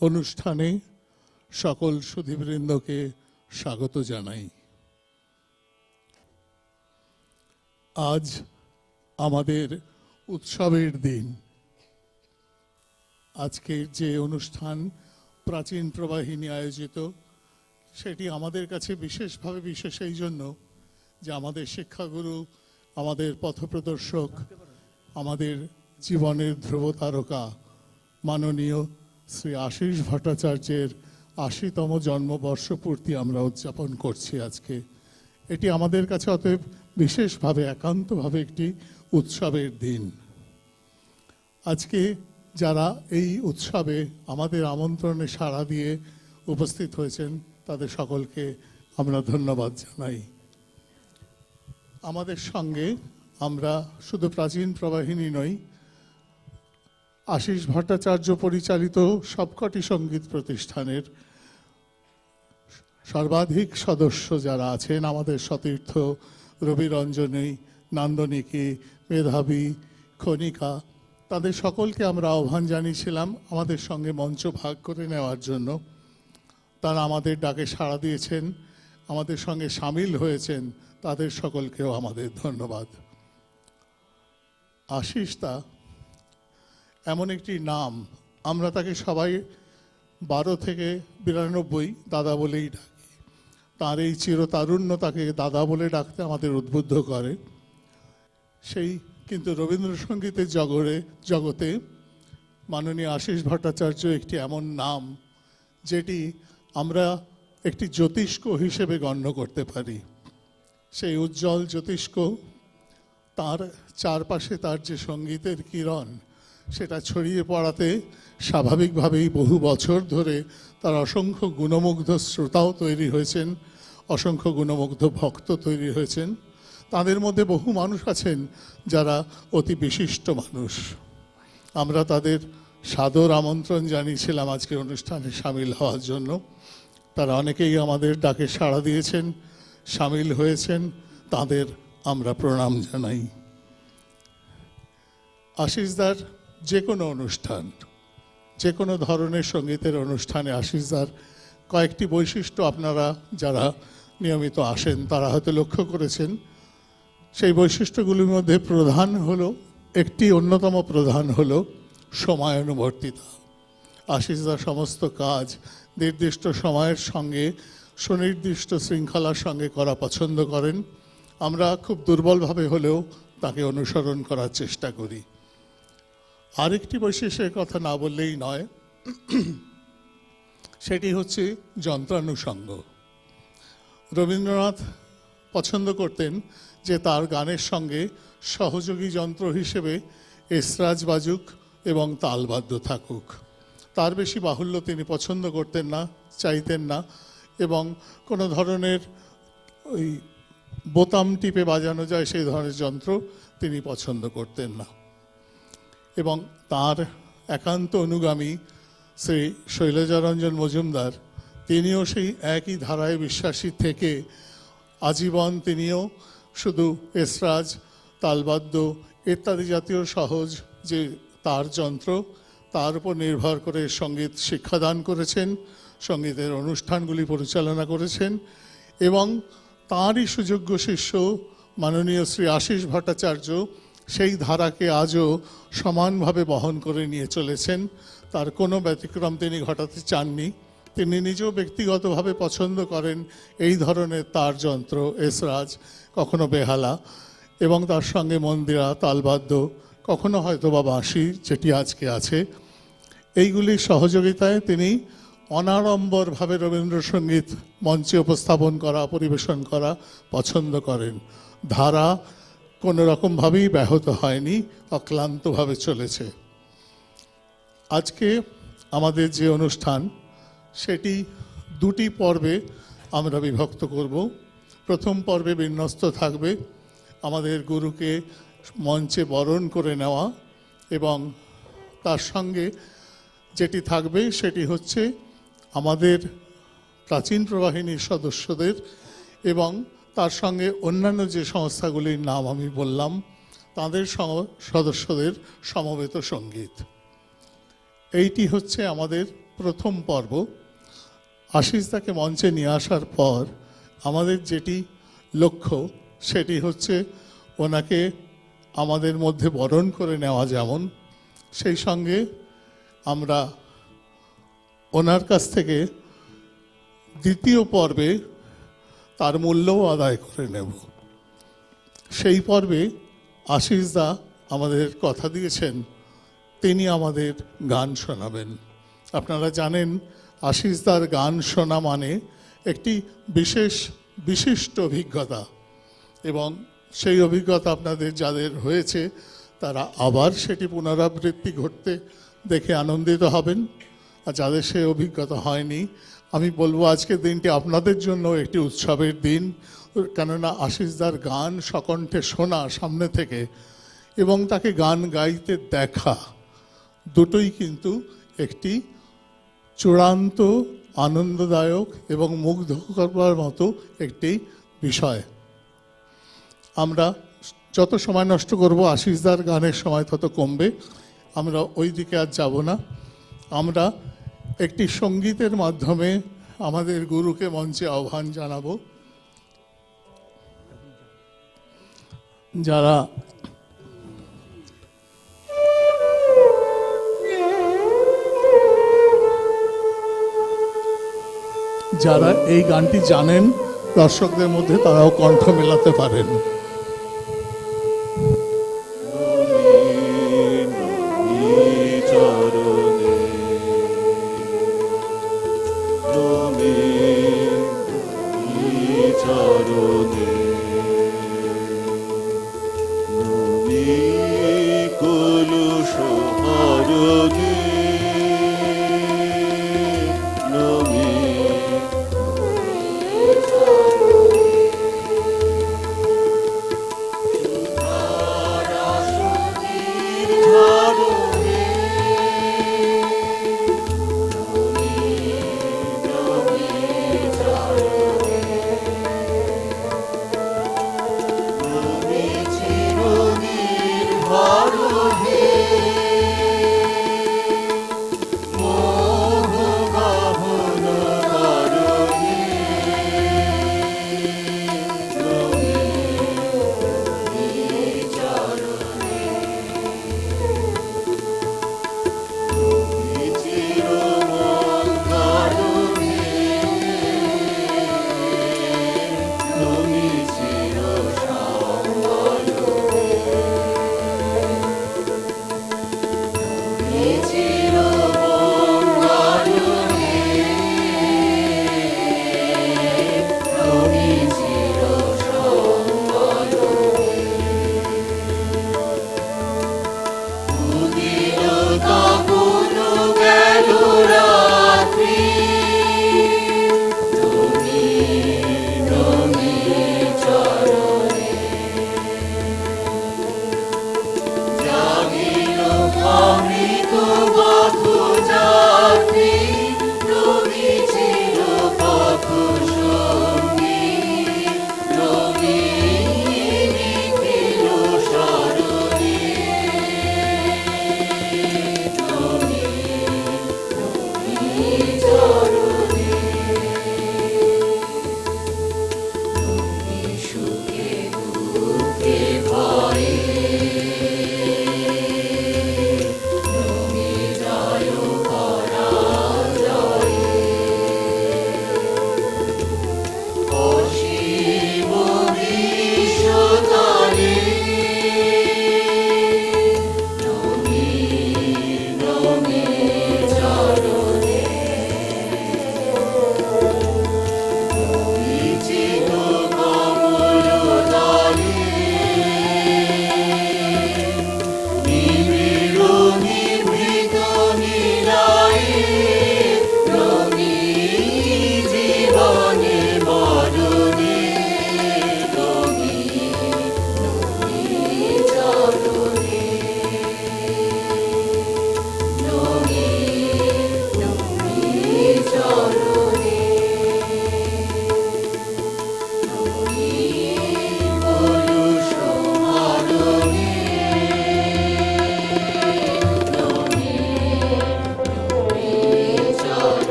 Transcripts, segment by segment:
অনুষ্ঠানে সকল সুধীবৃন্দকে স্বাগত জানাই। আজ আমাদের উৎসবের দিন। আজকের যে অনুষ্ঠান প্রাচীন প্রবাহিনী আয়োজিত, সেটি আমাদের কাছে বিশেষভাবে বিশেষ এই জন্য যে আমাদের শিক্ষাগুরু, আমাদের পথপ্রদর্শক, আমাদের জীবনের ধ্রুবতারকা মাননীয় শ্রী আশীষ ভট্টাচার্যের ৮০তম জন্মবর্ষপূর্তি আমরা উদযাপন করছি আজকে। এটি আমাদের কাছে অতএব বিশেষভাবে একান্তভাবে একটি উৎসবের দিন। আজকে যারা এই উৎসবে আমাদের আমন্ত্রণে সাড়া দিয়ে উপস্থিত হয়েছেন তাদের সকলকে আমরা ধন্যবাদ জানাই। আমাদের সঙ্গে আমরা শুধু প্রাচীন প্রবাহিনী নই, আশীষ ভট্টাচার্য পরিচালিত সবকটি সঙ্গীত প্রতিষ্ঠানের সর্বাধিক সদস্য যারা আছেন, আমাদের সতীর্থ, রবিরঞ্জনী, নান্দনিকী, মেধাবী, খনিকা, তাদের সকলকে আমরা আহ্বান জানিয়েছিলাম আমাদের সঙ্গে মঞ্চ ভাগ করে নেওয়ার জন্য। তারা আমাদের ডাকে সাড়া দিয়েছেন, আমাদের সঙ্গে সামিল হয়েছেন, তাদের সকলকেও আমাদের ধন্যবাদ। আশীষদা এমন একটি নাম, আমরা তাকে সবাই 12 থেকে 92 দাদা বলেই ডাকি। তার এই চিরতারুণ্য তাকে দাদা বলে ডাকতে আমাদের উদ্বুদ্ধ করে। সেই কিন্তু রবীন্দ্রসঙ্গীতের জগতে মাননীয় আশীষ ভট্টাচার্য একটি এমন নাম যেটি আমরা একটি জ্যোতিষ্ক হিসেবে গণ্য করতে পারি। সেই উজ্জ্বল জ্যোতিষ্ক, তার চারপাশে তার যে সঙ্গীতের কিরণ, সেটা ছড়িয়ে পড়াতে স্বাভাবিকভাবেই বহু বছর ধরে তার অসংখ্য গুণমুগ্ধ শ্রোতাও তৈরি হয়েছেন, অসংখ্য গুণমুগ্ধ ভক্ত তৈরি হয়েছেন। তাদের মধ্যে বহু মানুষ আছেন যারা অতি বিশিষ্ট মানুষ। আমরা তাদের সাদর আমন্ত্রণ জানিয়েছিলাম আজকে অনুষ্ঠানে সামিল হওয়ার জন্য। তারা অনেকেই আমাদের ডাকে সাড়া দিয়েছেন, সামিল হয়েছেন, তাদের আমরা প্রণাম জানাই। আশীষদার যে কোনো অনুষ্ঠান, যে কোনো ধরনের সঙ্গীতের অনুষ্ঠানে আশীষদার কয়েকটি বৈশিষ্ট্য আপনারা যারা নিয়মিত আসেন তারা হয়তো লক্ষ্য করেছেন। সেই বৈশিষ্ট্যগুলির মধ্যে অন্যতম প্রধান হলো সময়ানুবর্তিতা। আশীষদার সমস্ত কাজ নির্দিষ্ট সময়ের সঙ্গে সুনির্দিষ্ট শৃঙ্খলার সঙ্গে করা পছন্দ করেন। আমরা খুব দুর্বলভাবে হলেও তাকে অনুসরণ করার চেষ্টা করি। আরেকটি বৈশিষ্ট্যের কথা না বললেই নয়, সেটি হচ্ছে যন্ত্রানুষঙ্গ। রবীন্দ্রনাথ পছন্দ করতেন যে তার গানের সঙ্গে সহযোগী যন্ত্র হিসেবে এসরাজ বাজুক এবং তালবাদ্য থাকুক। তার বেশি বাহুল্য তিনি পছন্দ করতেন না, চাইতেন না, এবং কোনো ধরনের ওই বোতাম টিপে বাজানো যায় সেই ধরনের যন্ত্র তিনি পছন্দ করতেন না। এবং তার একান্ত অনুগামী শ্রী শৈলজারঞ্জন মজুমদার, তিনিও সেই একই ধারায় বিশ্বাসী থেকে আজীবন তিনিও শুধু এসরাজ, তালবাদ্য ইত্যাদি জাতীয় সহজ যে তার যন্ত্র, তার উপর নির্ভর করে সঙ্গীত শিক্ষাদান করেছেন, সঙ্গীতের অনুষ্ঠানগুলি পরিচালনা করেছেন, এবং তাঁরই সুযোগ্য শিষ্য মাননীয় শ্রী আশীষ ভট্টাচার্য সেই ধারাকে আজও সমানভাবে বহন করে নিয়ে চলেছেন। তার কোনো ব্যতিক্রম তিনি ঘটাতে চাননি। তিনি নিজেও ব্যক্তিগতভাবে পছন্দ করেন এই ধরনের তার যন্ত্র, এসরাজ, কখনো বেহালা, এবং তার সঙ্গে মন্দিরা, তালবাদ্য, কখনো হয়তো বা বাঁশি যেটি আজকে আছে। এইগুলির সহযোগিতায় তিনি অনাড়ম্বরভাবে রবীন্দ্রসঙ্গীত মঞ্চে উপস্থাপন করা, পরিবেশন করা পছন্দ করেন। ধারা কোনো রকমভাবেই ব্যাহত হয়নি, অক্লান্তভাবে চলেছে। আজকে আমাদের যে অনুষ্ঠান সেটি দুটি পর্বে আমরা বিভক্ত করব। প্রথম পর্বে বিন্যস্ত থাকবে আমাদের গুরুকে মঞ্চে বরণ করে নেওয়া, এবং তার সঙ্গে যেটি থাকবে সেটি হচ্ছে আমাদের প্রাচীন প্রবাহিনীর সদস্যদের এবং তার সঙ্গে অন্যান্য যে সংস্থাগুলির নাম আমি বললাম তাদের সদস্যদের সমবেত সঙ্গীত। এইটি হচ্ছে আমাদের প্রথম পর্ব। আশিসদাকে মঞ্চে নিয়ে আসার পর আমাদের যেটি লক্ষ্য সেটি হচ্ছে ওনাকে আমাদের মধ্যে বরণ করে নেওয়া, যেমন সেই সঙ্গে আমরা ওনার কাছ থেকে দ্বিতীয় পর্বে তার মূল্যও আদায় করে নেব। সেই পর্বে আশিসদা আমাদের কথা দিয়েছেন তিনি আমাদের গান শোনাবেন। আপনারা জানেন আশিসদার গান শোনা মানে একটি বিশিষ্ট অভিজ্ঞতা, এবং সেই অভিজ্ঞতা আপনাদের যাদের হয়েছে তারা আবার সেটি পুনরাবৃত্তি ঘটতে দেখে আনন্দিত হবেন। আর যাদের সেই অভিজ্ঞতা হয়নি, আমি বলবো আজকের দিনটি আপনাদের জন্য একটি উৎসবের দিন, কেননা আশিসদার গান সকণ্ঠে শোনা সামনে থেকে এবং তাকে গান গাইতে দেখা দুটোই কিন্তু একটি চূড়ান্ত আনন্দদায়ক এবং মুগ্ধ করবার মতো একটি বিষয়। আমরা যত সময় নষ্ট করব আশিসদার গানের সময় তত কমবে, আমরা ওই দিকে আর যাব না। আমরা একটি সঙ্গীতের মাধ্যমে আমাদের গুরুকে মঞ্চে আহ্বান জানাবো, যারা এই গানটি জানেন দর্শকদের মধ্যে তারাও কণ্ঠ মেলাতে পারেন।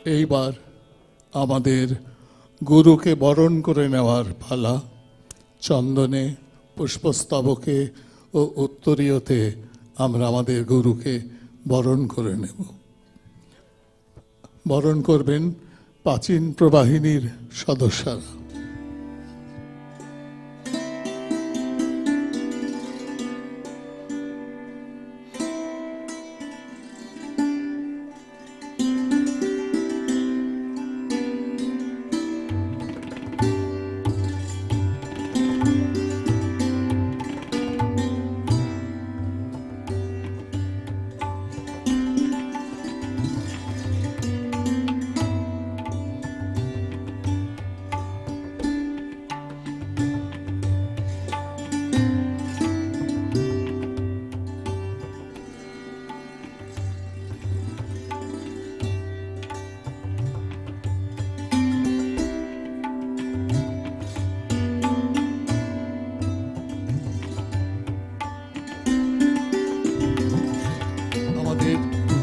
এইবার আমাদের গুরুকে বরণ করে নেওয়ার পালা। চন্দনে, পুষ্পস্তবকে ও উত্তরীয়তে আমরা আমাদের গুরুকে বরণ করে নেব। বরণ করবেন প্রাচীন প্রবাহিনীর সদস্যরা।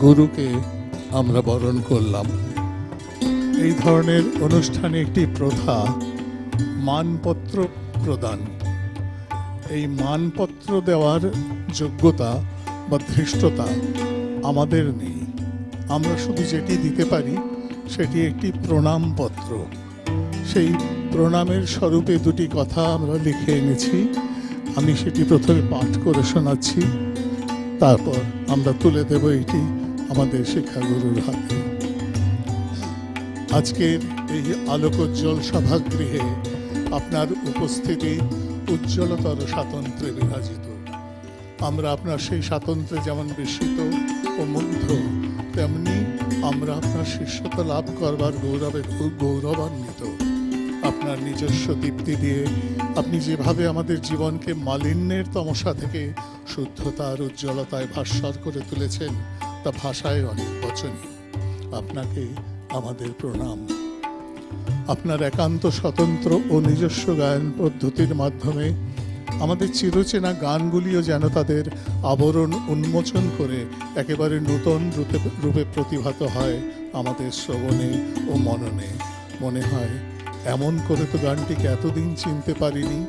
গুরুকে আমরা বরণ করলাম। এই ধরনের অনুষ্ঠানে একটি প্রথা মানপত্র প্রদান। এই মানপত্র দেওয়ার যোগ্যতা বা ধৃষ্টতা আমাদের নেই। আমরা শুধু যেটি দিতে পারি সেটি একটি প্রণামপত্র। সেই প্রণামের স্বরূপে দুটি কথা আমরা লিখে এনেছি। আমি সেটি প্রথমে পাঠ করে শোনাচ্ছি, তারপর আমরা তুলে দেব এটি আমাদের শিক্ষাগুরুর হাতে। আজকের এই আলোকোজ্জ্বল সভাগৃহে আপনার উপস্থিতি উজ্জ্বলতর স্বাতন্ত্র্যে বিরাজিত। আমরা আপনার সেই স্বাতন্ত্র্যে যেমন বিস্মিত ও মুগ্ধ, তেমনি আমরা আপনার শিষ্যতা লাভ করবার গৌরবে গৌরবান্বিত। আপনার নিজস্ব দীপ্তি দিয়ে আপনি যেভাবে আমাদের জীবনকে মালিন্যের তমসা থেকে শুদ্ধতার উজ্জ্বলতায় ভাস্বর করে তুলেছেন, তা ভাষায় অনেক বচনীয়। আপনাকে আমাদের প্রণাম। আপনার একান্ত স্বতন্ত্র ও নিজস্ব গায়ন পদ্ধতির মাধ্যমে আমাদের চিরচেনা গানগুলিও যেন তাদের আবরণ উন্মোচন করে একেবারে নূতন রূপে প্রতিভাত হয় আমাদের শ্রবণে ও মননে। মনে হয় এমন করে তো গানটিকে এতদিন চিনতে পারিনি।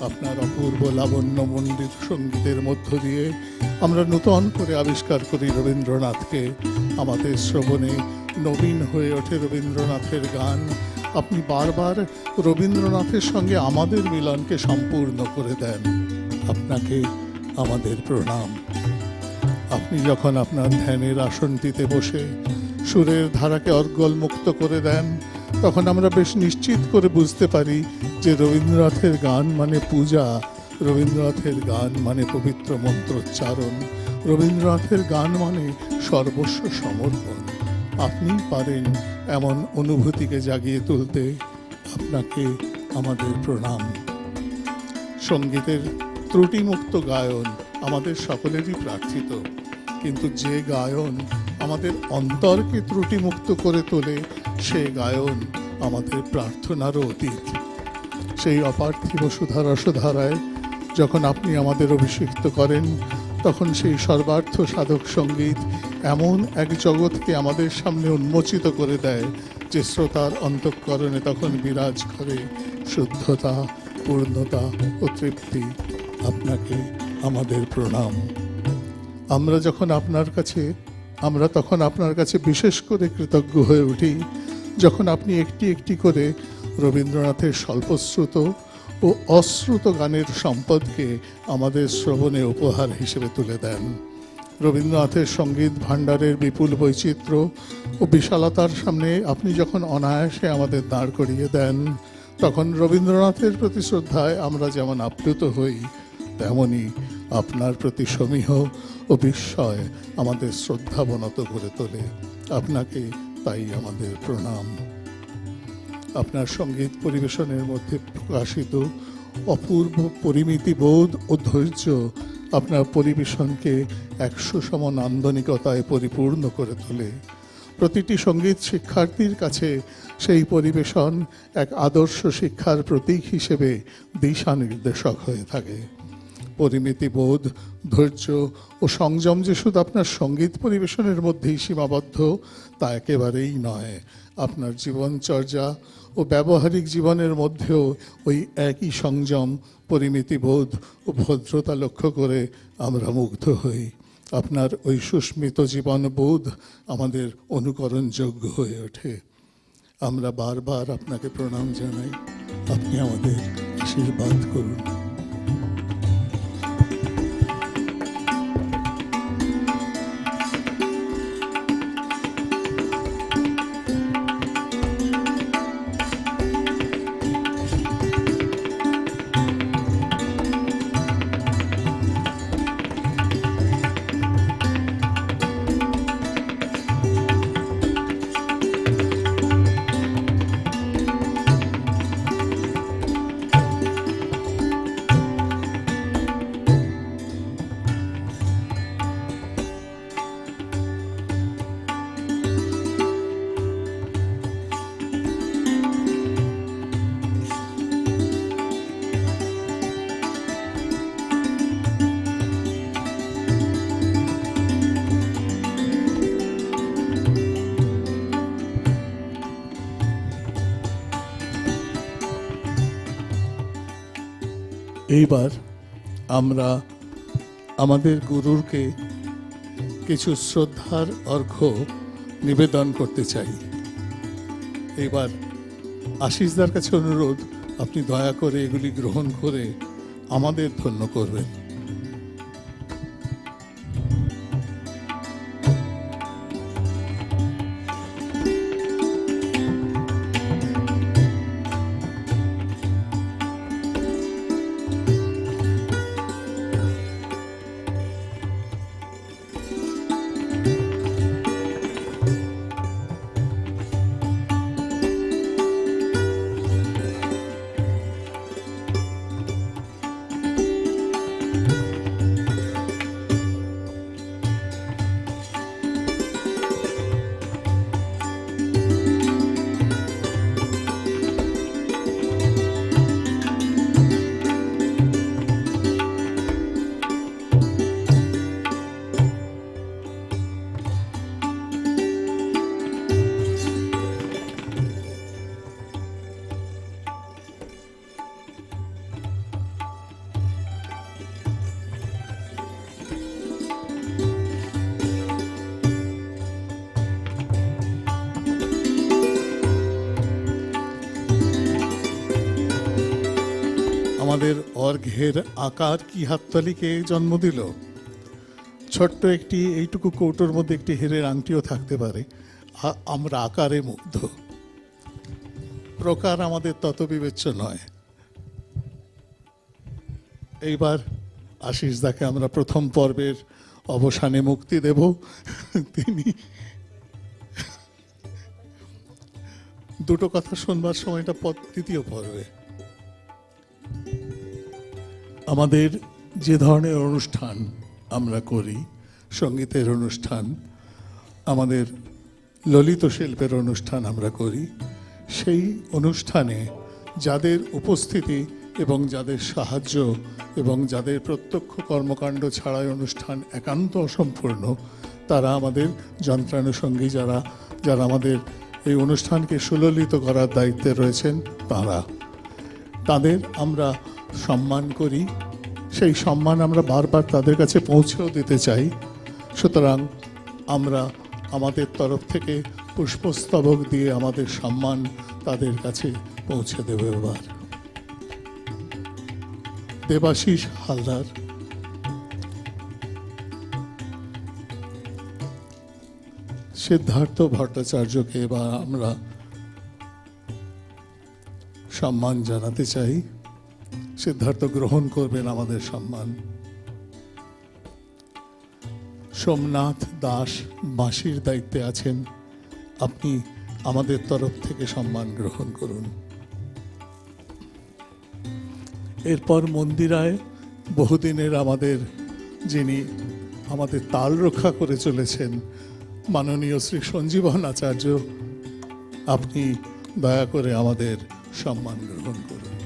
আপনার অপূর্ব লাবণ্যমণ্ডিত সঙ্গীতের মধ্য দিয়ে আমরা নূতন করে আবিষ্কার করি রবীন্দ্রনাথকে। আমাদের শ্রবণে নবীন হয়ে ওঠে রবীন্দ্রনাথের গান। আপনি বারবার রবীন্দ্রনাথের সঙ্গে আমাদের মিলনকে সম্পূর্ণ করে দেন। আপনাকে আমাদের প্রণাম। আপনি যখন আপনার ধ্যানের আসনটিতে বসে সুরের ধারাকে অর্গল মুক্ত করে দেন, তখন আমরা বেশ নিশ্চিত করে বুঝতে পারি যে রবীন্দ্রনাথের গান মানে পূজা, রবীন্দ্রনাথের গান মানে পবিত্র মন্ত্রোচ্চারণ, রবীন্দ্রনাথের গান মানে সর্বস্ব সমর্পণ। আপনি পারেন এমন অনুভূতিকে জাগিয়ে তুলতে। আপনাকে আমাদের প্রণাম। সঙ্গীতের ত্রুটিমুক্ত গায়ন আমাদের সকলেরই প্রার্থিত, কিন্তু যে গায়ন আমাদের অন্তরকে ত্রুটিমুক্ত করে তোলে সে গায়ন আমাদের প্রার্থনারও অতীত। সেই অপার্থিব সুধারসধারায় যখন আপনি আমাদের অভিষিক্ত করেন, তখন সেই সর্বার্থ সাধক সঙ্গীত এমন এক জগৎকে আমাদের সামনে উন্মোচিত করে দেয় যে শ্রোতার অন্তঃকরণে তখন বিরাজ করে শুদ্ধতা, পূর্ণতা ও তৃপ্তি। আপনাকে আমাদের প্রণাম। আমরা তখন আপনার কাছে বিশেষ করে কৃতজ্ঞ হয়ে উঠি যখন আপনি একটি একটি করে রবীন্দ্রনাথের স্বল্পশ্রুত ও অশ্রুত গানের সম্পদকে আমাদের শ্রবণে উপহার হিসেবে তুলে দেন। রবীন্দ্রনাথের সঙ্গীত ভাণ্ডারের বিপুল বৈচিত্র্য ও বিশালতার সামনে আপনি যখন অনায়াসে আমাদের দাঁড় করিয়ে দেন, তখন রবীন্দ্রনাথের প্রতি শ্রদ্ধায় আমরা যেমন আপ্লুত হই, তেমনি আপনার প্রতি সমীহ ও বিস্ময় আমাদের শ্রদ্ধাবনত করে তোলে। আপনাকে তাই আমাদের প্রণাম। আপনার সঙ্গীত পরিবেশনের মধ্যে প্রকাশিত অপূর্ব পরিমিতিবোধ ও ধৈর্য আপনার পরিবেশনকে 100 নান্দনিকতায় পরিপূর্ণ করে তোলে। প্রতিটি সঙ্গীত শিক্ষার্থীর কাছে সেই পরিবেশন এক আদর্শ শিক্ষার প্রতীক হিসেবে দিশা নির্দেশক হয়ে থাকে। পরিমিতিবোধ, ধৈর্য ও সংযম যে শুধু আপনার সঙ্গীত পরিবেশনের মধ্যেই সীমাবদ্ধ তা একেবারেই নয়। আপনার জীবনচর্যা ও ব্যবহারিক জীবনের মধ্যেও ওই একই সংযম, পরিমিতিবোধ ও ভদ্রতা লক্ষ্য করে আমরা মুগ্ধ হই। আপনার ওই সুস্মিত জীবনবোধ আমাদের অনুকরণযোগ্য হয়ে ওঠে। আমরা বারবার আপনাকে প্রণাম জানাই। আপনি আমাদের আশীর্বাদ করুন। এইবার আমরা আমাদের গুরুকে কিছু শ্রদ্ধার অর্ঘ্য নিবেদন করতে চাই। এইবার আশিসদার কাছে অনুরোধ, আপনি দয়া করে এগুলি গ্রহণ করে আমাদের ধন্য করবেন। আমাদের অর্ঘ্যের আকার কি হাততালিকে জন্ম দিল? ছোট্ট একটি এইটুকু কৌটোর মধ্যে একটি হেরের আংটিও থাকতে পারে। আমরা আকারে মুগ্ধ, প্রকার আমাদের তত বিবেচ্য নয়। এইবার আশিসদাকে আমরা প্রথম পর্বের অবসানে মুক্তি দেব। তিনি দুটো কথা শুনবার সময়টা দ্বিতীয় পর্বে। আমাদের যে ধরনের অনুষ্ঠান আমরা করি, সঙ্গীতের অনুষ্ঠান, আমাদের ললিত শিল্পের অনুষ্ঠান আমরা করি, সেই অনুষ্ঠানে যাদের উপস্থিতি এবং যাদের সাহায্য এবং যাদের প্রত্যক্ষ কর্মকাণ্ড ছাড়াই অনুষ্ঠান একান্ত অসম্পূর্ণ, তারা আমাদের যন্ত্রানুষঙ্গী, যারা আমাদের এই অনুষ্ঠানকে সুললিত করার দায়িত্বে রয়েছেন, তাদের আমরা সম্মান করি। সেই সম্মান আমরা বারবার তাদের কাছে পৌঁছেও দিতে চাই। সুতরাং আমরা আমাদের তরফ থেকে পুষ্পস্তবক দিয়ে আমাদের সম্মান তাদের কাছে পৌঁছে দেব। এবার দেবাশিস হালদার, সিদ্ধার্থ ভট্টাচার্যকে এবার আমরা সম্মান জানাতে চাই। সিদ্ধার্থ গ্রহণ করবেন আমাদের সম্মান। সোমনাথ দাস বাঁশির দায়িত্বে আছেন, আপনি আমাদের তরফ থেকে সম্মান গ্রহণ করুন। এরপর মন্দিরায় বহুদিনের যিনি আমাদের তাল রক্ষা করে চলেছেন, মাননীয় শ্রী সঞ্জীবন আচার্য, আপনি দয়া করে আমাদের সম্মান গ্রহণ করুন।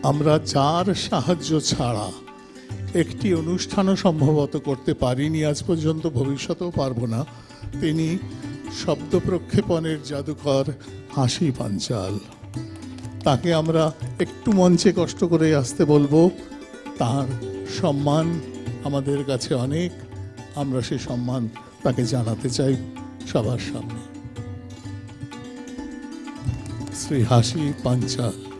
আমরা যার সাহায্য ছাড়া একটি অনুষ্ঠানও সম্ভবত করতে পারিনি আজ পর্যন্ত, ভবিষ্যতেও পারবো না, তিনি শব্দ প্রক্ষেপণের জাদুকর হাসি পাঞ্চাল। তাকে আমরা একটু মঞ্চে কষ্ট করে আসতে বলবো। তার সম্মান আমাদের কাছে অনেক, আমরা সে সম্মান তাকে জানাতে চাই সবার সামনে। শ্রী হাসি পাঞ্চাল।